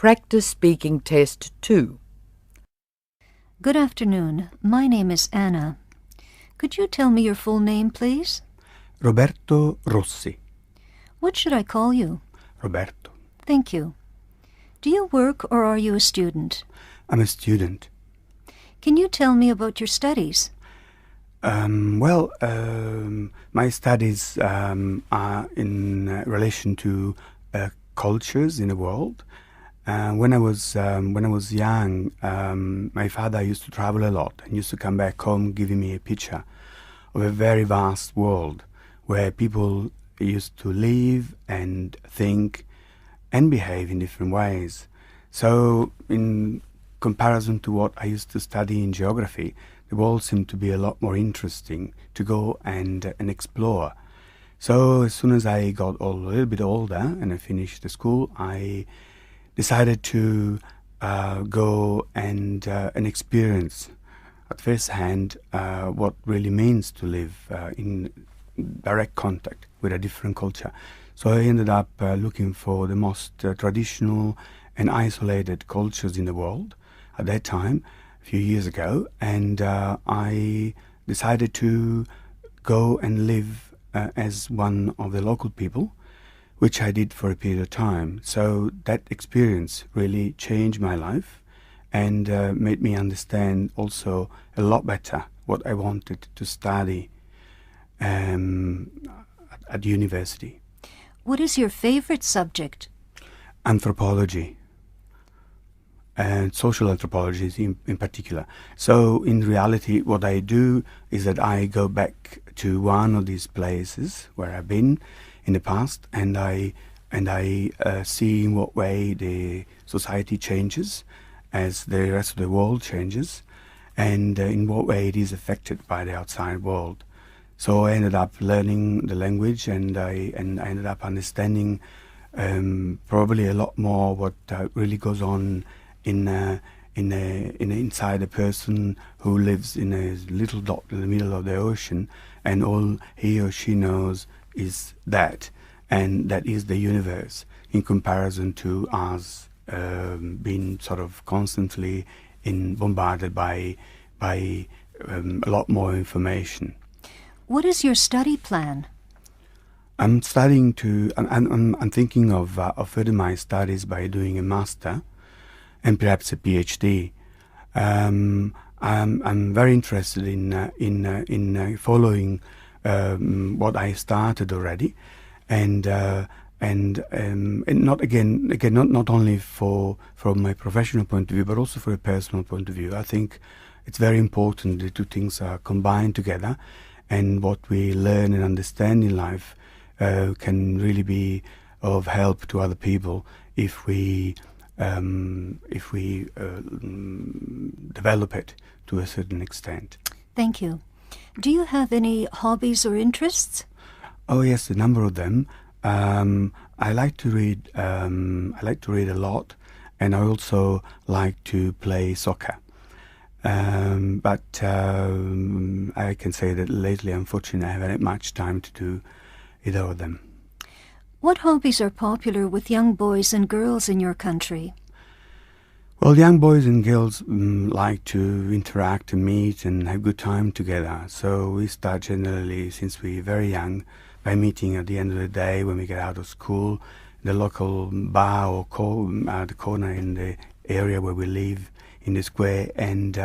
Practice Speaking Test 2. Good afternoon. My name is Anna. Could you tell me your full name, please? Roberto Rossi. What should I call you? Roberto. Thank you. Do you work or are you a student? I'm a student. Can you tell me about your studies? My studies are in relation to cultures in the world. When I was young, my father used to travel a lot and used to come back home giving me a picture of a very vast world where people used to live and think and behave in different ways. So in comparison to what I used to study in geography, the world seemed to be a lot more interesting to go and explore. So as soon as I got a little bit older and I finished the school, I decided to go and experience at first hand what really means to live in direct contact with a different culture. So I ended up looking for the most traditional and isolated cultures in the world at that time, a few years ago, and I decided to go and live as one of the local people, which I did for a period of time. So that experience really changed my life and made me understand also a lot better what I wanted to study at university. What is your favorite subject? Anthropology and social anthropology in particular. So in reality, what I do is that I go back to one of these places where I've been in the past, and I see in what way the society changes as the rest of the world changes, and in what way it is affected by the outside world. So I ended up learning the language, and I ended up understanding probably a lot more what really goes on inside a person who lives in a little dot in the middle of the ocean, and all he or she knows is that, and that is the universe, in comparison to us being sort of constantly bombarded by a lot more information. What is your study plan? I'm thinking of furthering my studies by doing a master and perhaps a PhD. I'm very interested in following what I started already, and not only from my professional point of view, but also from a personal point of view. I think it's very important the two things are combined together, and what we learn and understand in life can really be of help to other people if we develop it to a certain extent. Thank you. Do you have any hobbies or interests? Oh yes, a number of them. I like to read. I like to read a lot, and I also like to play soccer. But I can say that lately, unfortunately, I haven't had much time to do either of them. What hobbies are popular with young boys and girls in your country? Well, young boys and girls like to interact and meet and have good time together. So we start generally, since we're very young, by meeting at the end of the day when we get out of school, the local bar or the corner in the area where we live, in the square, and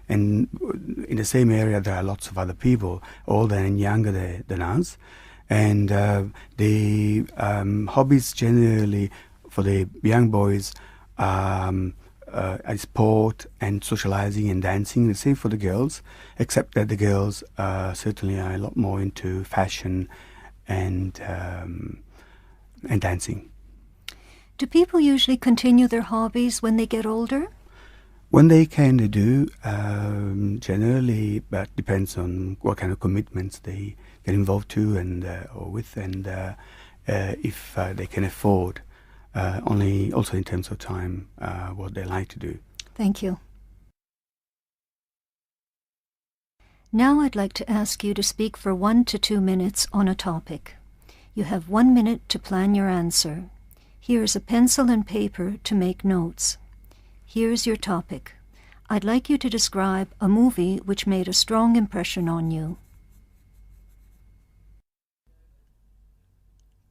in the same area there are lots of other people, older and younger than us. And the hobbies generally for the young boys are sport and socializing and dancing. The same for the girls, except that the girls certainly are a lot more into fashion and dancing. Do people usually continue their hobbies when they get older? When they can, they do. Generally, but depends on what kind of commitments they get involved to or with, and if they can afford. Only also in terms of time, what they like to do. Thank you. Now I'd like to ask you to speak for 1 to 2 minutes on a topic. You have 1 minute to plan your answer. Here's a pencil and paper to make notes. Here's your topic. I'd like you to describe a movie which made a strong impression on you.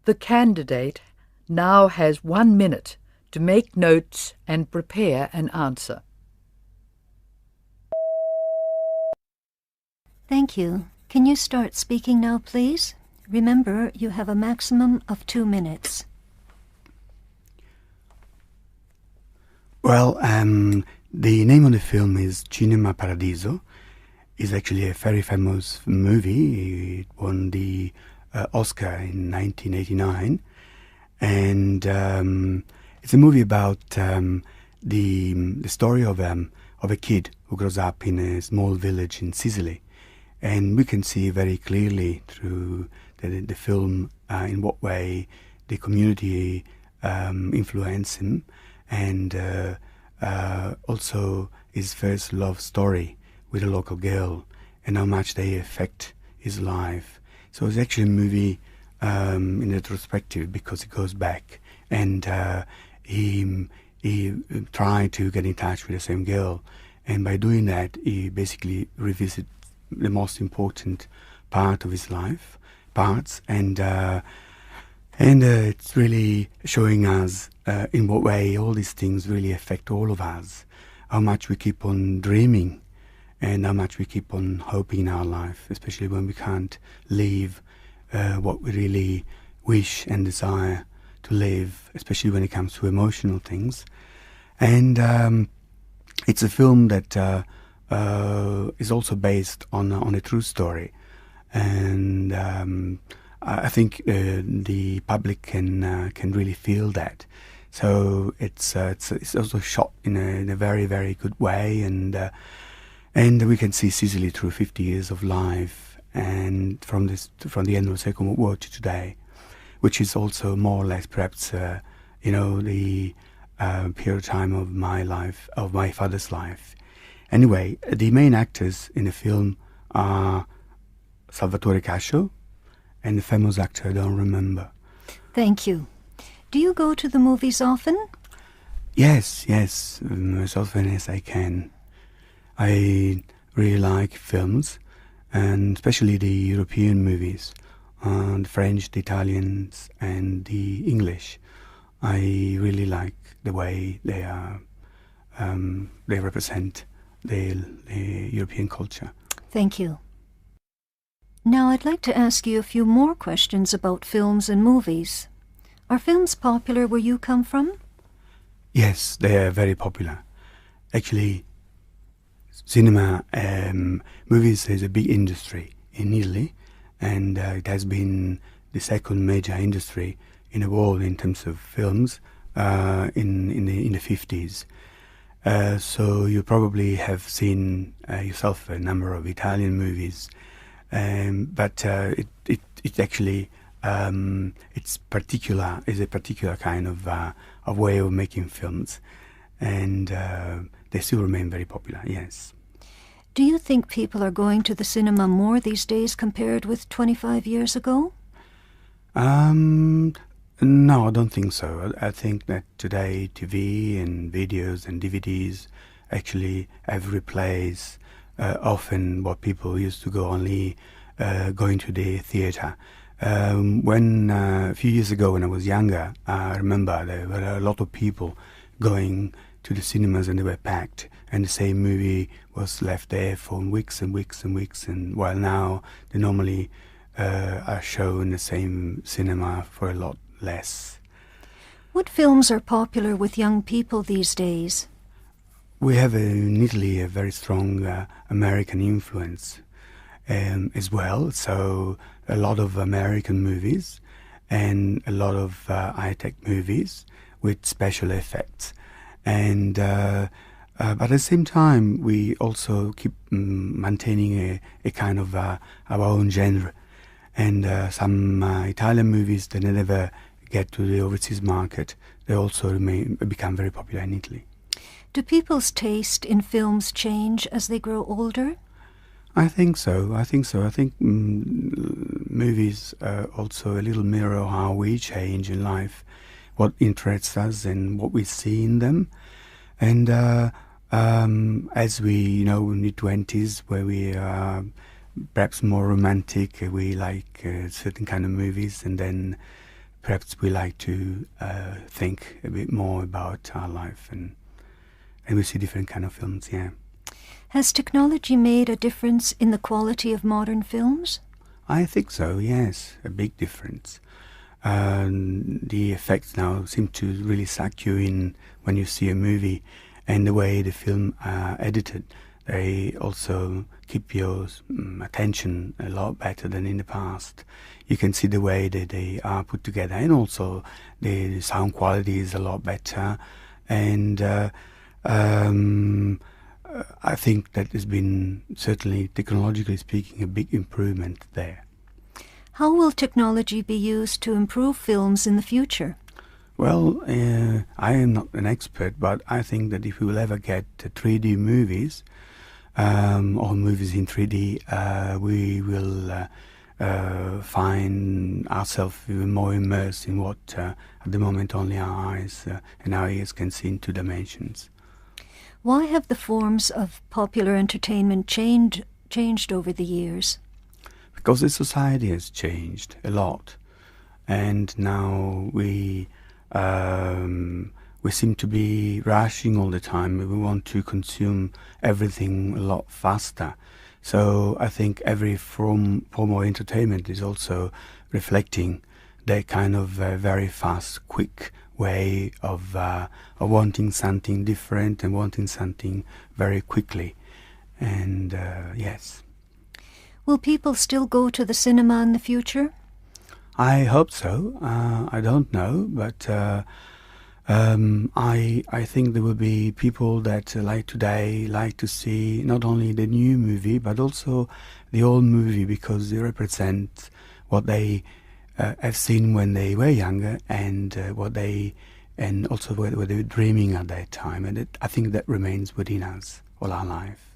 The candidate now has 1 minute to make notes and prepare an answer. Thank you. Can you start speaking now, please? Remember, you have a maximum of 2 minutes. Well, the name of the film is Cinema Paradiso. It's actually a very famous movie. It won the Oscar in 1989, and it's a movie about the story of a kid who grows up in a small village in Sicily, and we can see very clearly through the film in what way the community influenced him, and also his first love story with a local girl and how much they affect his life. So it's actually a movie in retrospective because he goes back and he tried to get in touch with the same girl, and by doing that he basically revisits the most important part of his life, and it's really showing us in what way all these things really affect all of us, how much we keep on dreaming and how much we keep on hoping in our life, especially when we can't live what we really wish and desire to live, especially when it comes to emotional things. And it's a film that is also based on a true story, and I think the public can really feel that. So it's also shot in a very, very good way, and we can see Sicily through 50 years of life, and from the end of the Second World War to today, which is also more or less perhaps the period of time of my life, of my father's life. Anyway, the main actors in the film are Salvatore Cascio and the famous actor I don't remember. Thank you. Do you go to the movies often? Yes, as often as I can. I really like films, and especially the European movies, the French, the Italians, and the English. I really like the way they are. They represent the European culture. Thank you. Now I'd like to ask you a few more questions about films and movies. Are films popular where you come from? Yes, they are very popular. Actually, cinema, movies is a big industry in Italy, and it has been the second major industry in the world in terms of films in the 50s. So you probably have seen yourself a number of Italian movies, but it actually it's a particular kind of way of making films, and they still remain very popular. Yes. Do you think people are going to the cinema more these days compared with 25 years ago? No, I don't think so. I think that today TV and videos and DVDs actually have replaced often what people used to go only going to the theatre. When a few years ago when I was younger, I remember there were a lot of people going to the cinemas and they were packed, and the same movie was left there for weeks and weeks and weeks, and while now they normally are shown in the same cinema for a lot less. What films are popular with young people these days? We have in Italy a very strong American influence as well, so a lot of American movies and a lot of high-tech movies with special effects, and but at the same time we also keep maintaining a kind of our own genre, and some Italian movies that never get to the overseas market, they also become very popular in Italy. Do people's taste in films change as they grow older? I think so. I think movies also a little mirror how we change in life. what interests us and what we see in them. And as we, in the 20s, where we are perhaps more romantic, we like certain kind of movies, and then perhaps we like to think a bit more about our life, and we see different kind of films, yeah. Has technology made a difference in the quality of modern films? I think so, yes, a big difference. The effects now seem to really suck you in when you see a movie, and the way the film are edited, they also keep your attention a lot better than in the past. You can see the way that they are put together, and also the sound quality is a lot better, and I think that has been, certainly technologically speaking, a big improvement there. How will technology be used to improve films in the future? Well, I am not an expert, but I think that if we will ever get 3D movies, or movies in 3D, we will find ourselves even more immersed in what at the moment only our eyes and our ears can see in 2 dimensions. Why have the forms of popular entertainment changed over the years? Because the society has changed a lot, and now we seem to be rushing all the time. We want to consume everything a lot faster. So I think every form of entertainment is also reflecting that kind of very fast, quick way of wanting something different and wanting something very quickly. And yes. Will people still go to the cinema in the future? I hope so. I don't know, but I think there will be people that like today like to see not only the new movie but also the old movie, because they represent what they have seen when they were younger, and also what they were dreaming at that time, and I think that remains within us all our life.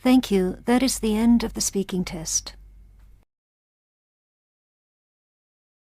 Thank you. That is the end of the speaking test.